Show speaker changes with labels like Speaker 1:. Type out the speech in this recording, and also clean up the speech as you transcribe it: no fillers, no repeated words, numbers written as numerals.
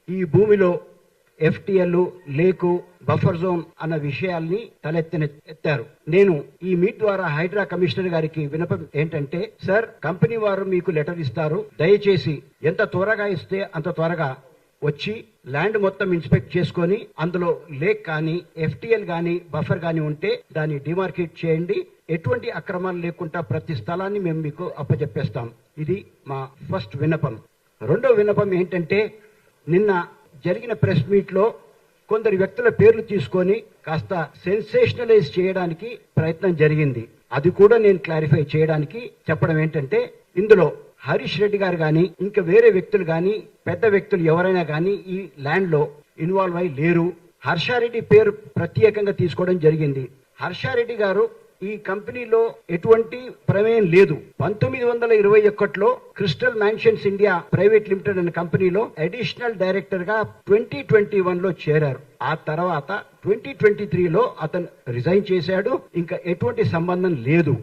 Speaker 1: ఈ భూమిలో ఎఫ్టిఎల్ లేకు buffer zone అన్న విషయాల్ని ఎత్తారు. నేను ఈ మీట్ ద్వారా హైడ్రా కమిషనర్ గారికి వినపం ఏంటంటే, సార్ కంపెనీ వారు మీకు లెటర్ ఇస్తారు, దయచేసి ఎంత త్వరగా ఇస్తే అంత త్వరగా వచ్చి ల్యాండ్ మొత్తం ఇన్స్పెక్ట్ చేసుకొని అందులో లేక్ కానీ ఎఫ్టిఎల్ కానీ బఫర్ కానీ ఉంటే దాన్ని డిమార్కేట్ చేయండి. ఎటువంటి అక్రమాలు లేకుండా ప్రతి స్థలాన్ని మేము మీకు అప్పచెప్పేస్తాం. ఇది మా ఫస్ట్ విన్నపం. రెండో విన్నపం ఏంటంటే, నిన్న జరిగిన ప్రెస్ మీట్ లో కొందరు వ్యక్తుల పేర్లు తీసుకొని కాస్త సెన్సేషనలైజ్ చేయడానికి ప్రయత్నం జరిగింది. అది కూడా నేను క్లారిఫై చేయడానికి చెప్పడం ఏంటంటే, ఇందులో హరీష్ రెడ్డి గారు కానీ ఇంకా వేరే వ్యక్తులు కానీ పెద్ద వ్యక్తులు ఎవరైనా కానీ ఈ ల్యాండ్ లో ఇన్వాల్వ్ అయి లేరు. హర్షారెడ్డి పేరు ప్రత్యేకంగా తీసుకోవడం జరిగింది. హర్షారెడ్డి గారు ఈ కంపెనీలో ఎటువంటి ప్రమేయం లేదు. 1921లో crystal mansions India private limited అనే కంపెనీలో అడిషనల్ డైరెక్టర్ గా 2021లో చేరారు. ఆ తర్వాత 2023లో అతను రిజైన్ చేశాడు. ఇంకా ఎటువంటి సంబంధం లేదు.